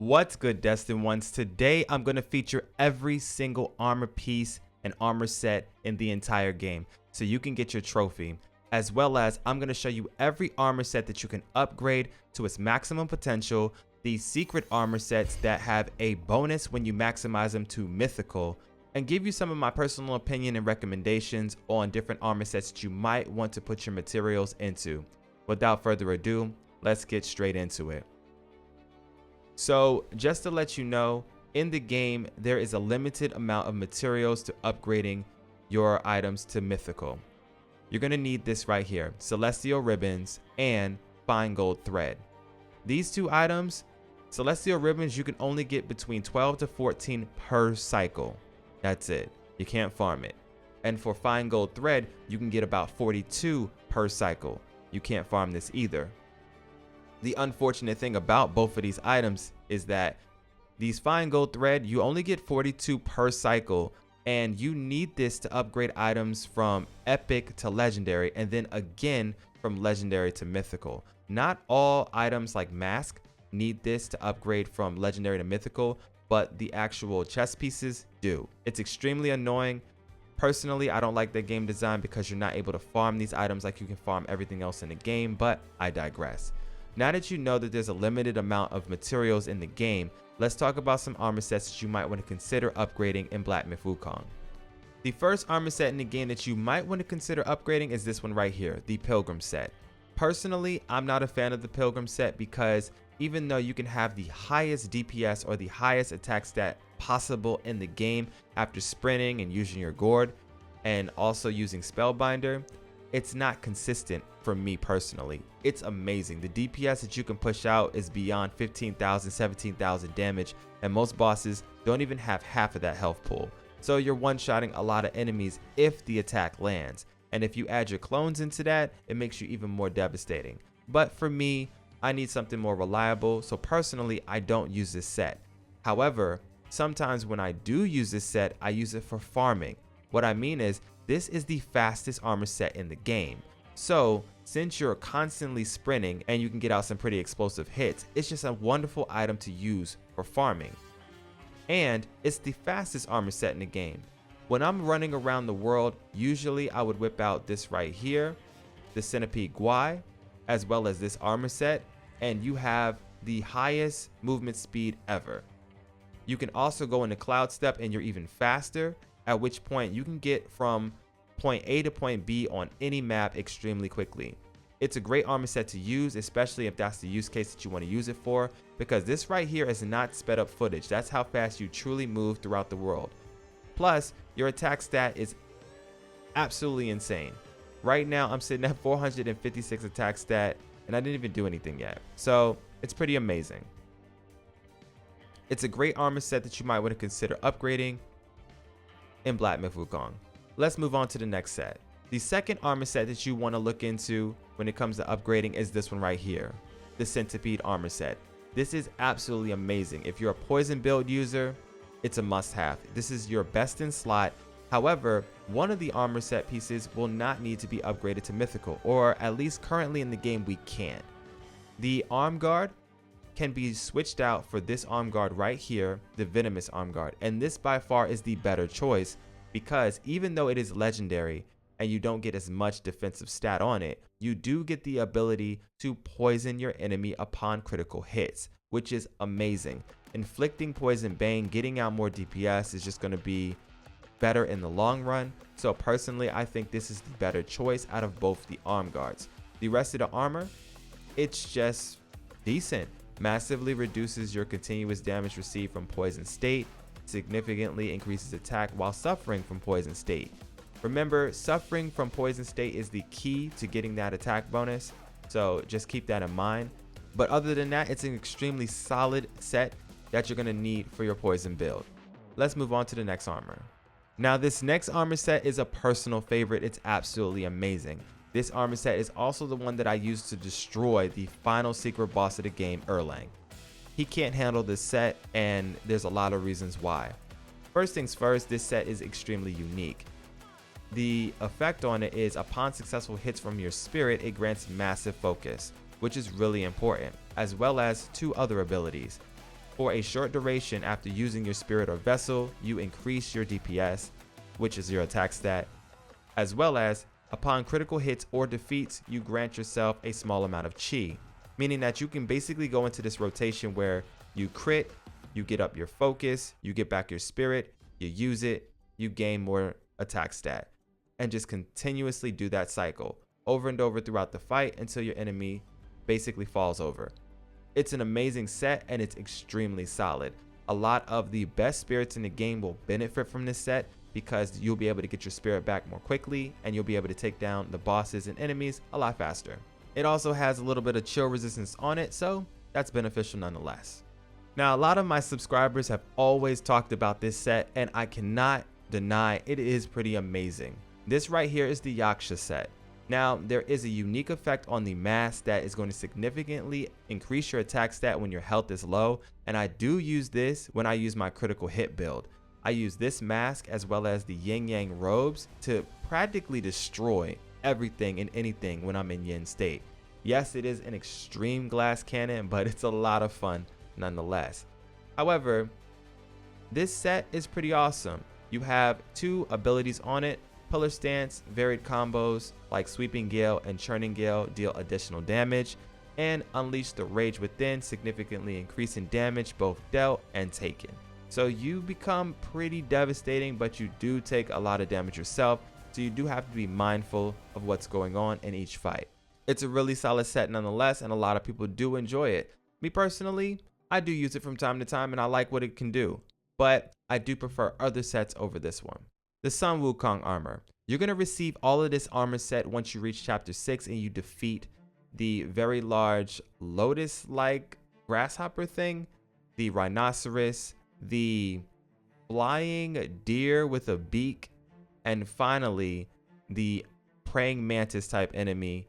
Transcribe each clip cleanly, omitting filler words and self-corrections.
What's good, Destined Ones? Today I'm going to feature every single armor piece and armor set in the entire game so you can get your trophy, as well as I'm going to show you every armor set that you can upgrade to its maximum potential, these secret armor sets that have a bonus when you maximize them to mythical, and give you some of my personal opinion and recommendations on different armor sets that you might want to put your materials into. Without further ado, let's get straight into it. So just to let you know, in the game there is a limited amount of materials to upgrading your items to mythical. You're going to need this right here, celestial ribbons and fine gold thread. These two items, celestial ribbons, you can only get between 12 to 14 per cycle. That's it. You can't farm it. And for fine gold thread, you can get about 42 per cycle. You can't farm this either. The unfortunate thing about both of these items is that these fine gold thread, you only get 42 per cycle, and you need this to upgrade items from epic to legendary, and then again from legendary to mythical. Not all items like mask need this to upgrade from legendary to mythical, but the actual chest pieces do. It's extremely annoying. Personally, I don't like the game design because you're not able to farm these items like you can farm everything else in the game, but I digress. Now that you know that there's a limited amount of materials in the game, let's talk about some armor sets that you might want to consider upgrading in Black Myth Wukong. The first armor set in the game that you might want to consider upgrading is this one right here, the Pilgrim Set. Personally, I'm not a fan of the Pilgrim Set because even though you can have the highest DPS or the highest attack stat possible in the game after sprinting and using your gourd and also using Spellbinder, it's not consistent for me personally. It's amazing. The DPS that you can push out is beyond 15,000, 17,000 damage, and most bosses don't even have half of that health pool. So you're one-shotting a lot of enemies if the attack lands. And if you add your clones into that, it makes you even more devastating. But for me, I need something more reliable, so personally, I don't use this set. However, sometimes when I do use this set, I use it for farming. What I mean is, this is the fastest armor set in the game. So since you're constantly sprinting and you can get out some pretty explosive hits, it's just a wonderful item to use for farming. And it's the fastest armor set in the game. When I'm running around the world, usually I would whip out this right here, the Centipede Set, as well as this armor set, and you have the highest movement speed ever. You can also go into Cloud Step and you're even faster, at which point you can get from point A to point B on any map extremely quickly. It's a great armor set to use, especially if that's the use case that you want to use it for, because this right here is not sped up footage. That's how fast you truly move throughout the world. Plus, your attack stat is absolutely insane. Right now, I'm sitting at 456 attack stat, and I didn't even do anything yet. So it's pretty amazing. It's a great armor set that you might want to consider upgrading in Black Myth Wukong. Let's move on to the next set. The second armor set that you want to look into when it comes to upgrading is this one right here, the Centipede armor set. This is absolutely amazing. If you're a poison build user, it's a must-have. This is your best in slot. However, one of the armor set pieces will not need to be upgraded to mythical, or at least currently in the game we can't. The Armguard can be switched out for this Armguard right here, the Venomous Armguard, and this by far is the better choice because even though it is legendary and you don't get as much defensive stat on it, you do get the ability to poison your enemy upon critical hits, which is amazing. Inflicting Poison Bane, getting out more DPS is just going to be better in the long run. So personally, I think this is the better choice out of both the Armguards. The rest of the armor, it's just decent. Massively reduces your continuous damage received from poison state, significantly increases attack while suffering from poison state. Remember, suffering from poison state is the key to getting that attack bonus, so just keep that in mind. But other than that, it's an extremely solid set that you're going to need for your poison build. Let's move on to the next armor. Now this next armor set is a personal favorite. It's absolutely amazing. This armor set is also the one that I used to destroy the final secret boss of the game, Erlang. He can't handle this set, and there's a lot of reasons why. First things first, this set is extremely unique. The effect on it is upon successful hits from your spirit, it grants massive focus, which is really important, as well as two other abilities. For a short duration after using your spirit or vessel, you increase your DPS, which is your attack stat, as well as upon critical hits or defeats, you grant yourself a small amount of chi, meaning that you can basically go into this rotation where you crit, you get up your focus, you get back your spirit, you use it, you gain more attack stat, and just continuously do that cycle over and over throughout the fight until your enemy basically falls over. It's an amazing set and it's extremely solid. A lot of the best spirits in the game will benefit from this set because you'll be able to get your spirit back more quickly and you'll be able to take down the bosses and enemies a lot faster. It also has a little bit of chill resistance on it, so that's beneficial nonetheless. Now, a lot of my subscribers have always talked about this set and I cannot deny it is pretty amazing. This right here is the Yaksha Set. Now, there is a unique effect on the mask that is going to significantly increase your attack stat when your health is low, and I do use this when I use my critical hit build. I use this mask as well as the yin yang robes to practically destroy everything and anything when I'm in yin state. Yes, it is an extreme glass cannon, but it's a lot of fun nonetheless. However, this set is pretty awesome. You have two abilities on it. Pillar Stance, varied combos like Sweeping Gale and Churning Gale deal additional damage, and Unleash the Rage Within, significantly increasing damage both dealt and taken. So you become pretty devastating, but you do take a lot of damage yourself, so you do have to be mindful of what's going on in each fight. It's a really solid set nonetheless, and a lot of people do enjoy it. Me personally, I do use it from time to time and I like what it can do, but I do prefer other sets over this one. The Sun Wukong armor. You're going to receive all of this armor set once you reach chapter 6 and you defeat the very large lotus-like grasshopper thing, the rhinoceros, the flying deer with a beak, and finally the praying mantis type enemy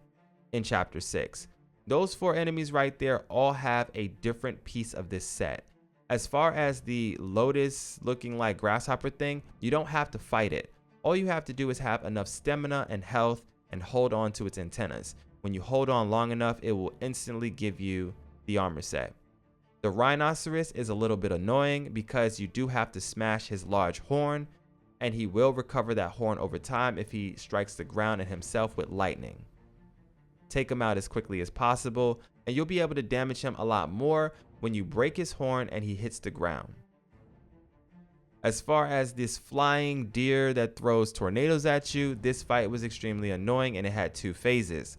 in chapter 6. Those 4 enemies right there all have a different piece of this set. As far as the lotus looking like grasshopper thing, you don't have to fight it. All you have to do is have enough stamina and health and hold on to its antennas. When you hold on long enough, it will instantly give you the armor set. The rhinoceros is a little bit annoying because you do have to smash his large horn, and he will recover that horn over time if he strikes the ground and himself with lightning. Take him out as quickly as possible, and you'll be able to damage him a lot more when you break his horn and he hits the ground. As far as this flying deer that throws tornadoes at you, this fight was extremely annoying and it had 2 phases.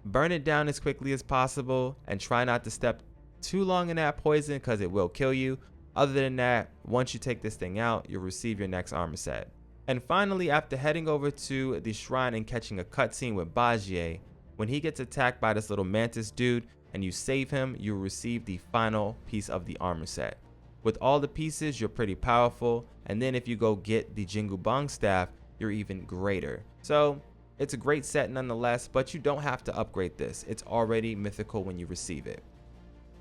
Burn it down as quickly as possible and try not to step too long in that poison because it will kill you. Other than that, once you take this thing out, you'll receive your next armor set. And finally, after heading over to the shrine and catching a cutscene with Vajra, when he gets attacked by this little mantis dude and you save him, you'll receive the final piece of the armor set. With all the pieces, you're pretty powerful, and then if you go get the Jingu Bong staff, you're even greater. So it's a great set nonetheless, but you don't have to upgrade this. It's already mythical when you receive it.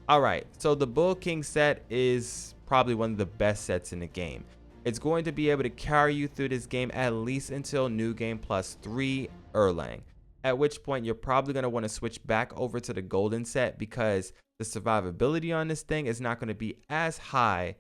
Alright, so the Bull King set is probably one of the best sets in the game. It's going to be able to carry you through this game at least until New Game Plus 3 Erlang, at which point you're probably going to want to switch back over to the Golden set because the survivability on this thing is not going to be as high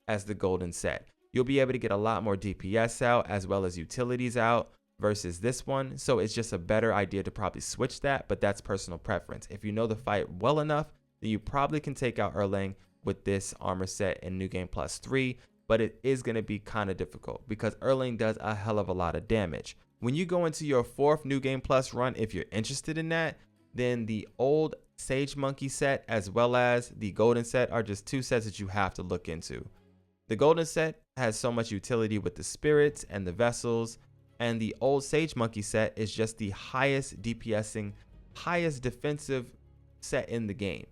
as the Golden set. You'll be able to get a lot more DPS out as well as utilities out versus this one, so it's just a better idea to probably switch that, but that's personal preference. If you know the fight well enough, then you probably can take out Erlang with this armor set in New Game Plus 3, but it is going to be kind of difficult because Erlang does a hell of a lot of damage. When you go into your 4th New Game Plus run, if you're interested in that, then the old Sage Monkey set as well as the Golden set are just 2 sets that you have to look into. The Golden set has so much utility with the spirits and the vessels, and the old Sage Monkey set is just the highest DPSing, highest defensive set in the game.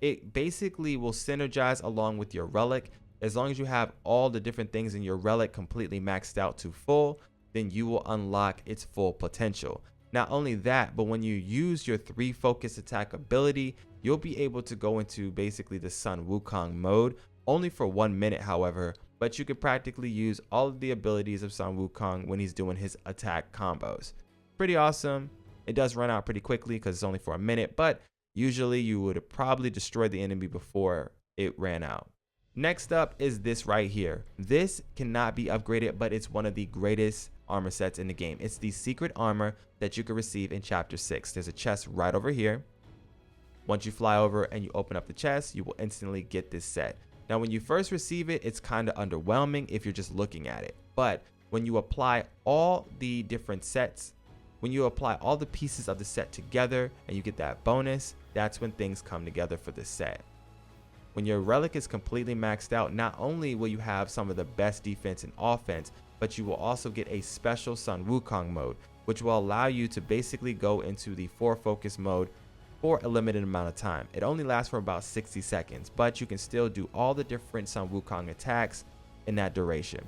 It basically will synergize along with your relic. As long as you have all the different things in your relic completely maxed out to full, then you will unlock its full potential. Not only that, but when you use your 3 focus attack ability, you'll be able to go into basically the Sun Wukong mode, only for 1 minute however, but you can practically use all of the abilities of Sun Wukong when he's doing his attack combos. Pretty awesome. It does run out pretty quickly because it's only for a minute, but usually you would have probably destroyed the enemy before it ran out. Next up is this right here. This cannot be upgraded, but it's one of the greatest armor sets in the game. It's the secret armor that you can receive in chapter 6. There's a chest right over here. Once you fly over and you open up the chest, you will instantly get this set. Now, when you first receive it, it's kind of underwhelming if you're just looking at it. But when you apply all the different sets, when you apply all the pieces of the set together and you get that bonus, that's when things come together for the set. When your relic is completely maxed out, not only will you have some of the best defense and offense, but you will also get a special Sun Wukong mode, which will allow you to basically go into the 4 focus mode for a limited amount of time. It only lasts for about 60 seconds, but you can still do all the different Sun Wukong attacks in that duration.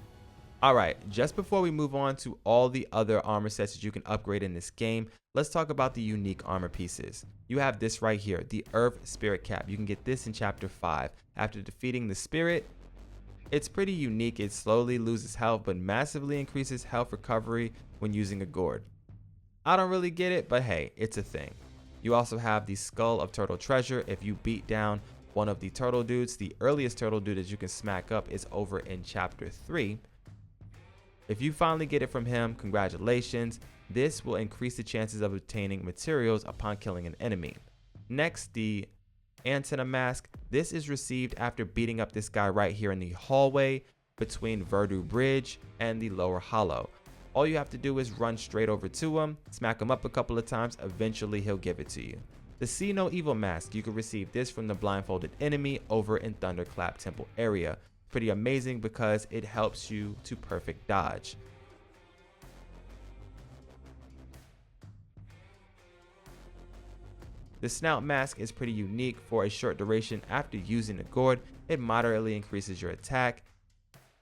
Alright, just before we move on to all the other armor sets that you can upgrade in this game, let's talk about the unique armor pieces. You have this right here, the Earth Spirit Cap. You can get this in chapter 5. After defeating the spirit, it's pretty unique. It slowly loses health, but massively increases health recovery when using a gourd. I don't really get it, but hey, it's a thing. You also have the Skull of Turtle Treasure. If you beat down one of the turtle dudes, the earliest turtle dude that you can smack up is over in chapter 3. If you finally get it from him, congratulations. This will increase the chances of obtaining materials upon killing an enemy. Next, the Antenna Mask. This is received after beating up this guy right here in the hallway between Verdu Bridge and the Lower Hollow. All you have to do is run straight over to him, smack him up a couple of times, eventually he'll give it to you. The See No Evil Mask, you can receive this from the blindfolded enemy over in Thunderclap Temple area. Pretty amazing because it helps you to perfect dodge. The Snout Mask is pretty unique. For a short duration after using the gourd, it moderately increases your attack.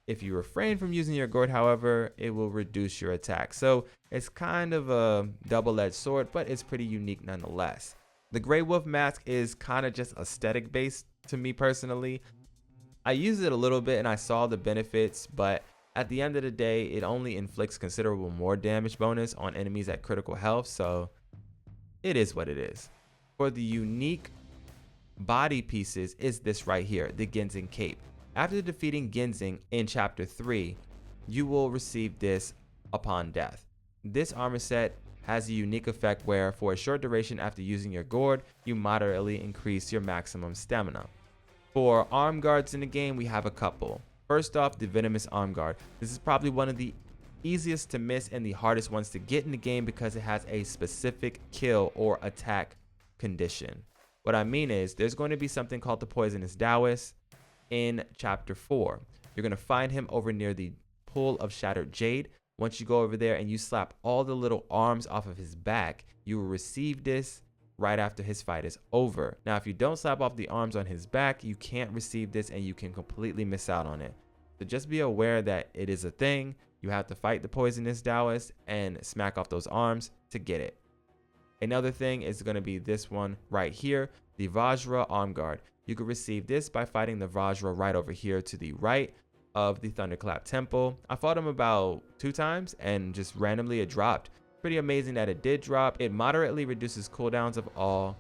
If you refrain from using your gourd, however, it will reduce your attack. So it's kind of a double-edged sword, but it's pretty unique nonetheless. The Grey Wolf Mask is kind of just aesthetic based to me personally. I used it a little bit and I saw the benefits, but at the end of the day, it only inflicts considerable more damage bonus on enemies at critical health, so it is what it is. For the unique body pieces is this right here, the Ginseng Cape. After defeating Ginseng in chapter 3, you will receive this upon death. This armor set has a unique effect where for a short duration after using your gourd, you moderately increase your maximum stamina. For arm guards in the game, we have a couple. First off, the Venomous Armguard. This is probably one of the easiest to miss and the hardest ones to get in the game because it has a specific kill or attack condition. What I mean is there's going to be something called the Poisonous Taoist in chapter 4. You're going to find him over near the Pool of Shattered Jade. Once you go over there and you slap all the little arms off of his back, you will receive this right after his fight is over. Now, if you don't slap off the arms on his back, you can't receive this and you can completely miss out on it. So just be aware that it is a thing. You have to fight the Poisonous Taoist and smack off those arms to get it. Another thing is going to be this one right here, the Vajra Armguard. You can receive this by fighting the Vajra right over here to the right of the Thunderclap Temple. I fought him about 2 times and just randomly it dropped. Pretty amazing that it did drop. It moderately reduces cooldowns of all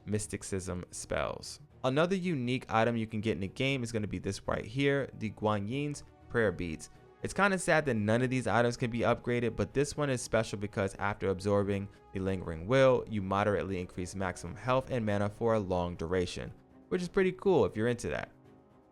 mysticism spells. Another unique item you can get in the game is going to be this right here, the Guanyin's Prayer Beads. It's kind of sad that none of these items can be upgraded, but this one is special because after absorbing the Lingering Will, you moderately increase maximum health and mana for a long duration, which is pretty cool if you're into that.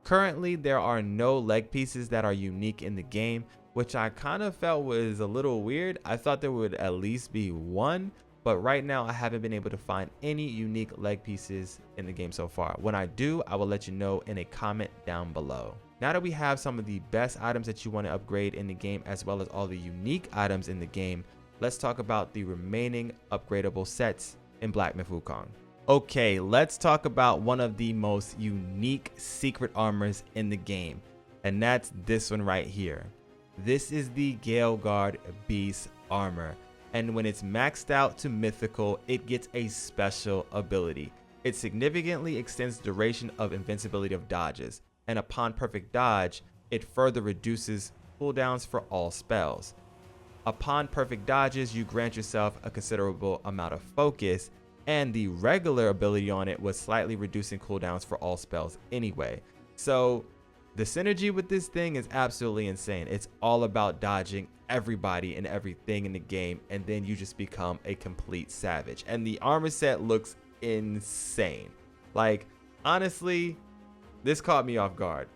Currently, there are no leg pieces that are unique in the game, which I kind of felt was a little weird. I thought there would at least be one, but right now I haven't been able to find any unique leg pieces in the game so far. When I do, I will let you know in a comment down below. Now that we have some of the best items that you want to upgrade in the game as well as all the unique items in the game, let's talk about the remaining upgradable sets in Black Myth Wukong. Okay, let's talk about one of the most unique secret armors in the game, and that's this one right here. This is the Galeguard Beast Armor, and when it's maxed out to mythical, it gets a special ability. It significantly extends the duration of invincibility of dodges, and upon perfect dodge, it further reduces cooldowns for all spells. Upon perfect dodges, you grant yourself a considerable amount of focus, and the regular ability on it was slightly reducing cooldowns for all spells anyway. So the synergy with this thing is absolutely insane. It's all about dodging everybody and everything in the game, and then you just become a complete savage. And the armor set looks insane. Like, honestly, this caught me off guard.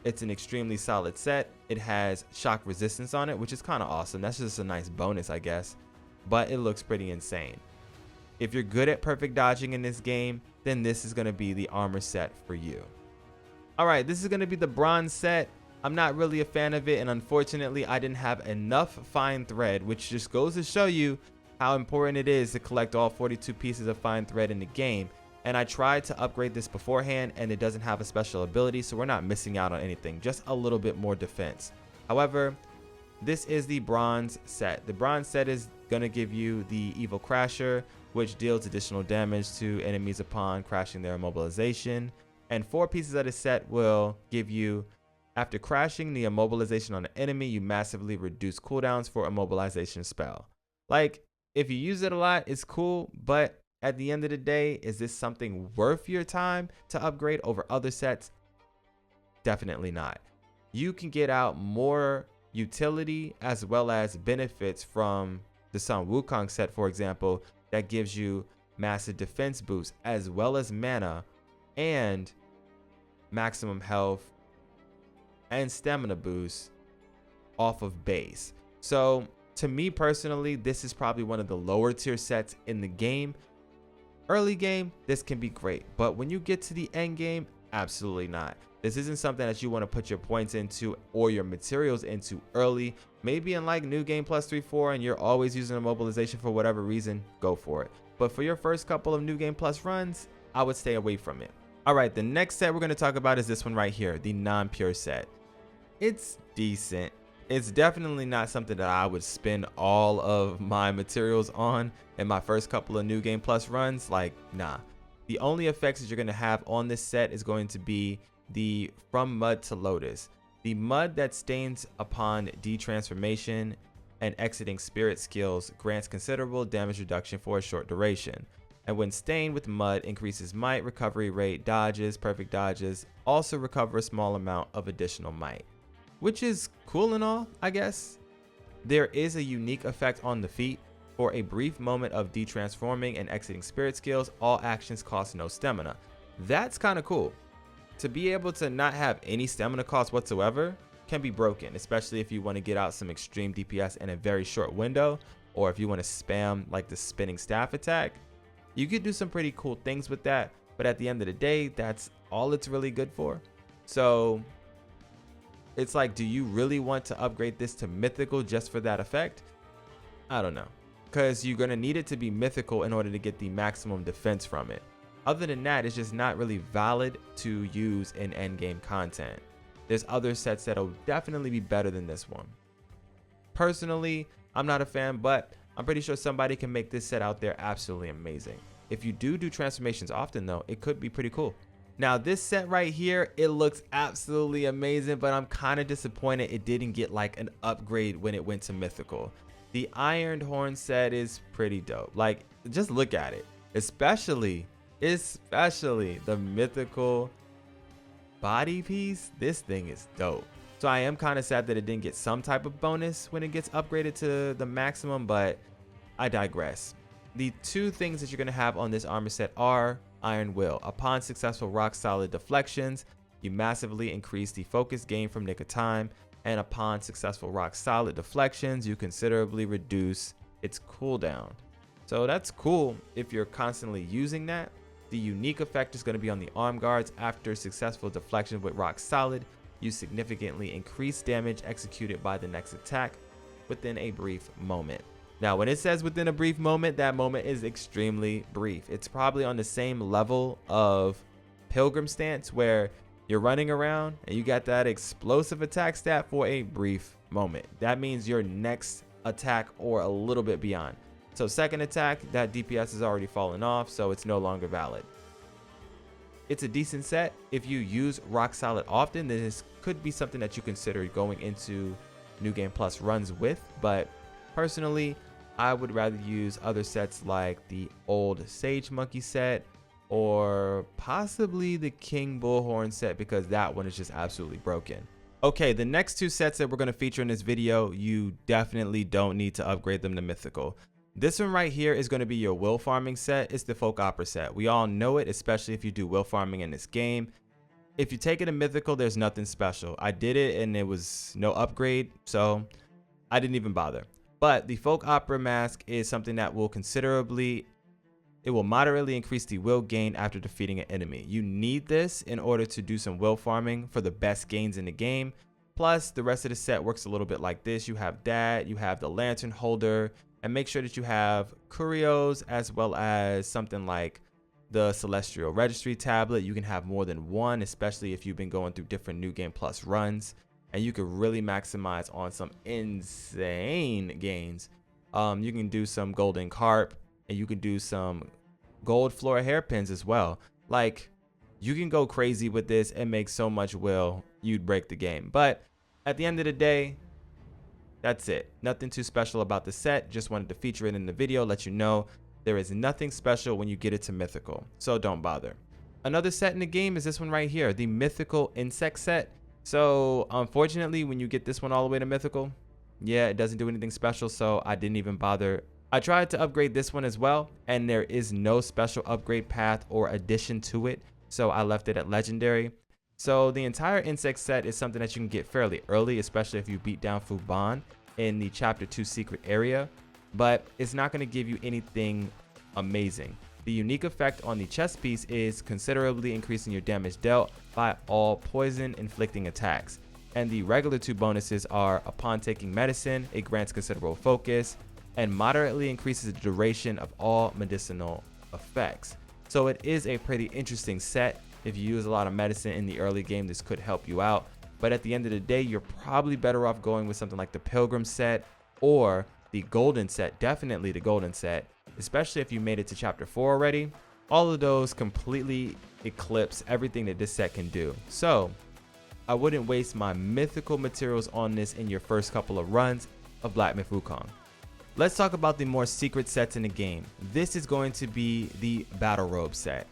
It's an extremely solid set. It has shock resistance on it, which is kind of awesome. That's just a nice bonus, I guess, but it looks pretty insane. If you're good at perfect dodging in this game, then this is going to be the armor set for you. All right, this is going to be the bronze set. I'm not really a fan of it, and unfortunately I didn't have enough fine thread, which just goes to show you how important it is to collect all 42 pieces of fine thread in the game. And I tried to upgrade this beforehand, and it doesn't have a special ability, so we're not missing out on anything, just a little bit more defense. However, this is the bronze set. The bronze set is going to give you the Evil Crasher, which deals additional damage to enemies upon crashing their immobilization. And 4 pieces of the set will give you, after crashing the immobilization on an enemy, you massively reduce cooldowns for immobilization spell. Like, if you use it a lot, it's cool, but at the end of the day, is this something worth your time to upgrade over other sets? Definitely not. You can get out more utility as well as benefits from the Sun Wukong set, for example, that gives you massive defense boost as well as mana and maximum health and stamina boost off of base. So to me personally, this is probably one of the lower tier sets in the game. Early game, this can be great, but when you get to the end game, absolutely not. This isn't something that you want to put your points into or your materials into early. Maybe in like New Game Plus 3-4 and you're always using immobilization for whatever reason, go for it. But for your first couple of New Game Plus runs, I would stay away from it. All right, the next set we're going to talk about is this one right here, the non-pure set. It's decent. It's definitely not something that I would spend all of my materials on in my first couple of New Game Plus runs. Like, nah. The only effects that you're going to have on this set is going to be the From Mud to Lotus. The mud that stains upon detransformation and exiting spirit skills grants considerable damage reduction for a short duration. And when stained with mud, increases might, recovery rate, dodges, perfect dodges, also recover a small amount of additional might. Which is cool and all, I guess. There is a unique effect on the feet. For a brief moment of detransforming and exiting spirit skills, all actions cost no stamina. That's kind of cool. To be able to not have any stamina cost whatsoever can be broken, especially if you want to get out some extreme DPS in a very short window, or if you want to spam like the spinning staff attack. You could do some pretty cool things with that, but at the end of the day, that's all it's really good for. So it's like, do you really want to upgrade this to mythical just for that effect? I don't know, because you're going to need it to be mythical in order to get the maximum defense from it. Other than that, it's just not really valid to use in endgame content. There's other sets that'll definitely be better than this one. Personally, I'm not a fan, but I'm pretty sure somebody can make this set out there absolutely amazing. If you do transformations often though, it could be pretty cool. Now this set right here, it looks absolutely amazing, but I'm kind of disappointed it didn't get like an upgrade when it went to mythical. The Iron Horn set is pretty dope. Like, just look at it, especially the mythical body piece. This thing is dope. So I am kind of sad that it didn't get some type of bonus when it gets upgraded to the maximum, but I digress. The 2 things that you're going to have on this armor set are Iron Will. Upon successful rock solid deflections, you massively increase the focus gain from Nick of Time, and upon successful rock solid deflections, you considerably reduce its cooldown. So that's cool if you're constantly using that. The unique effect is going to be on the arm guards. After successful deflection with rock solid, you significantly increase damage executed by the next attack within a brief moment. Now, when it says within a brief moment, that moment is extremely brief. It's probably on the same level of Pilgrim Stance, where you're running around and you got that explosive attack stat for a brief moment. That means your next attack or a little bit beyond. So second attack, that DPS has already fallen off, so it's no longer valid. It's a decent set. If you use rock solid often, then this could be something that you consider going into New Game Plus runs with, but personally, I would rather use other sets like the old Sage Monkey set or possibly the King Bullhorn set, because that one is just absolutely broken. Okay, the next two sets that we're going to feature in this video, you definitely don't need to upgrade them to mythical. This one right here is going to be your will farming set. It's the Folk Opera set. We all know it, especially if you do will farming in this game. If you take it to mythical, there's nothing special. I did it and it was no upgrade, so I didn't even bother. But the Folk Opera mask is something that will moderately increase the will gain after defeating an enemy. You need this in order to do some will farming for the best gains in the game. Plus, the rest of the set works a little bit like this. You have that, you have the lantern holder, and make sure that you have curios as well as something like the Celestial Registry tablet. You can have more than one, especially if you've been going through different New Game Plus runs, and you can really maximize on some insane gains. You can do some golden carp, and you can do some gold flora hairpins as well. Like, you can go crazy with this and make so much will, you'd break the game. But at the end of the day, that's it. Nothing too special about the set. Just wanted to feature it in the video, let you know there is nothing special when you get it to mythical, so don't bother. Another set in the game is this one right here, the mythical insect set. So unfortunately, when you get this one all the way to mythical, yeah, it doesn't do anything special, so I didn't even bother. I tried to upgrade this one as well, and there is no special upgrade path or addition to it, so I left it at legendary. So the entire insect set is something that you can get fairly early, especially if you beat down Fuban in the chapter 2 secret area, but it's not going to give you anything amazing. The unique effect on the chest piece is considerably increasing your damage dealt by all poison inflicting attacks. And the regular two bonuses are, upon taking medicine, it grants considerable focus and moderately increases the duration of all medicinal effects. So it is a pretty interesting set. If you use a lot of medicine in the early game, this could help you out. But at the end of the day, you're probably better off going with something like the Pilgrim Set or the Golden Set, definitely the Golden Set, especially if you made it to chapter 4 already. All of those completely eclipse everything that this set can do. So I wouldn't waste my mythical materials on this in your first couple of runs of Black Myth Wukong. Let's talk about the more secret sets in the game. This is going to be the Battle Robe set.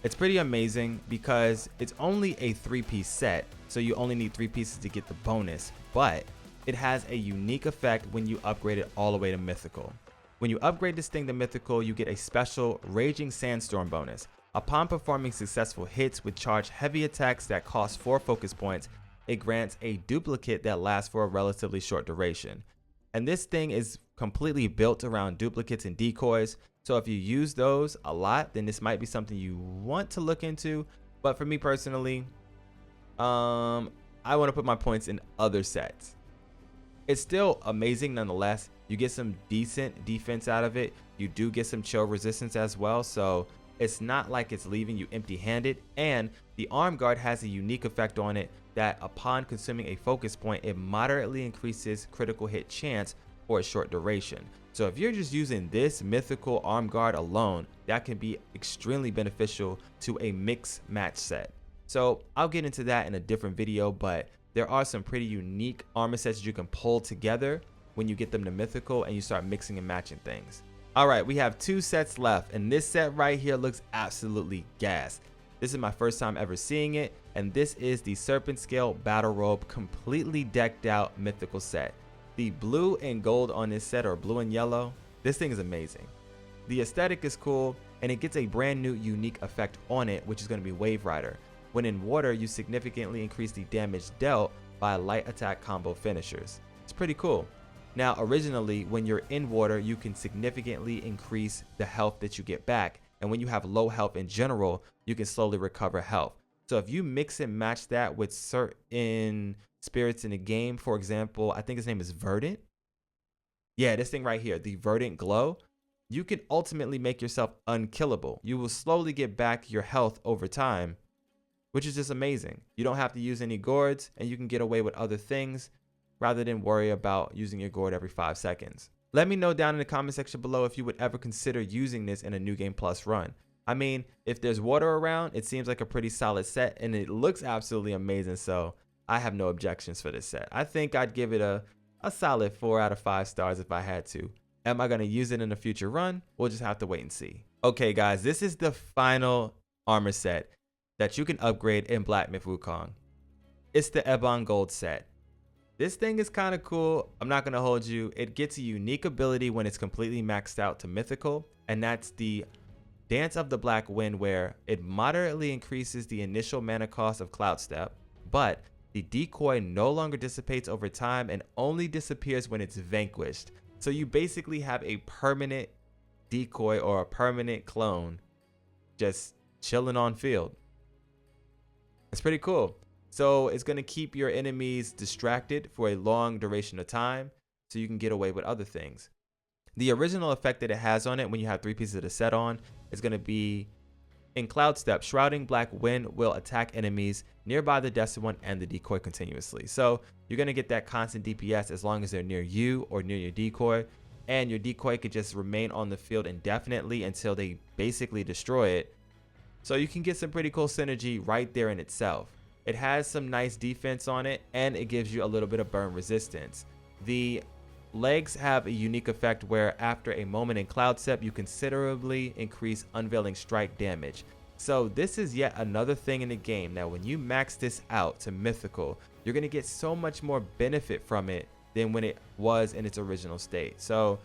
It's pretty amazing because it's only a 3-piece set, so you only need 3 pieces to get the bonus, but it has a unique effect when you upgrade it all the way to mythical. When you upgrade this thing to mythical, you get a special Raging Sandstorm bonus. Upon performing successful hits with charged heavy attacks that cost 4 focus points, it grants a duplicate that lasts for a relatively short duration. And this thing is completely built around duplicates and decoys, so if you use those a lot, then this might be something you want to look into. But for me personally, I want to put my points in other sets. It's still amazing nonetheless. You get some decent defense out of it. You do get some chill resistance as well, so it's not like it's leaving you empty-handed. And the Arm Guard has a unique effect on it that upon consuming a focus point, it moderately increases critical hit chance for a short duration. So if you're just using this mythical Arm Guard alone, that can be extremely beneficial to a mix match set. So I'll get into that in a different video, but there are some pretty unique armor sets you can pull together when you get them to mythical and you start mixing and matching things. All right, we have 2 sets left, and this set right here looks absolutely gas. This is my first time ever seeing it, and this is the Serpentscale Battle Robe completely decked out mythical set. The blue and gold on this set, or blue and yellow, this thing is amazing. The aesthetic is cool, and it gets a brand new unique effect on it, which is going to be Wave Rider. When in water, you significantly increase the damage dealt by light attack combo finishers. It's pretty cool. Now, originally, when you're in water, you can significantly increase the health that you get back. And when you have low health in general, you can slowly recover health. So if you mix and match that with certain spirits in the game, for example, I think his name is Verdant. Yeah, this thing right here, the Verdant Glow, you can ultimately make yourself unkillable. You will slowly get back your health over time, which is just amazing. You don't have to use any gourds, and you can get away with other things rather than worry about using your gourd every 5 seconds. Let me know down in the comment section below if you would ever consider using this in a New Game Plus run. I mean, if there's water around, it seems like a pretty solid set, and it looks absolutely amazing, so I have no objections for this set. I think I'd give it a solid 4 out of 5 stars if I had to. Am I going to use it in a future run? We'll just have to wait and see. Okay guys, this is the final armor set that you can upgrade in Black Myth Wukong. It's the Ebongold Set. This thing is kind of cool. I'm not going to hold you. It gets a unique ability when it's completely maxed out to mythical, and that's the Dance of the Black Wind, where it moderately increases the initial mana cost of Cloud Step, but the decoy no longer dissipates over time and only disappears when it's vanquished. So you basically have a permanent decoy or a permanent clone just chilling on field. It's pretty cool. So it's going to keep your enemies distracted for a long duration of time so you can get away with other things. The original effect that it has on it when you have 3 pieces of the set on is going to be in Cloud Step. Shrouding Black Wind will attack enemies nearby the destined one and the decoy continuously. So you're going to get that constant DPS as long as they're near you or near your decoy. And your decoy could just remain on the field indefinitely until they basically destroy it. So you can get some pretty cool synergy right there in itself. It has some nice defense on it, and it gives you a little bit of burn resistance. The legs have a unique effect where after a moment in Cloud Step, you considerably increase Unveiling Strike damage. So this is yet another thing in the game. Now when you max this out to mythical, you're going to get so much more benefit from it than when it was in its original state. So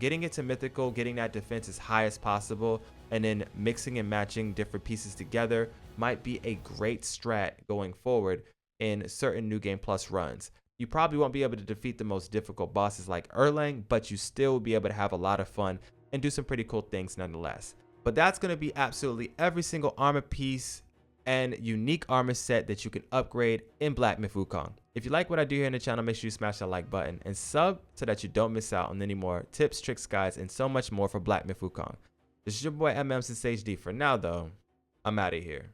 getting it to mythical, getting that defense as high as possible, and then mixing and matching different pieces together might be a great strat going forward in certain New Game Plus runs. You probably won't be able to defeat the most difficult bosses like Erlang, but you still will be able to have a lot of fun and do some pretty cool things nonetheless. But that's going to be absolutely every single armor piece and unique armor set that you can upgrade in Black Myth Wukong. If you like what I do here on the channel, make sure you smash that like button and sub so that you don't miss out on any more tips, tricks, guides, and so much more for Black Myth Wukong. This is your boy MM Since HD. For now though, I'm out of here.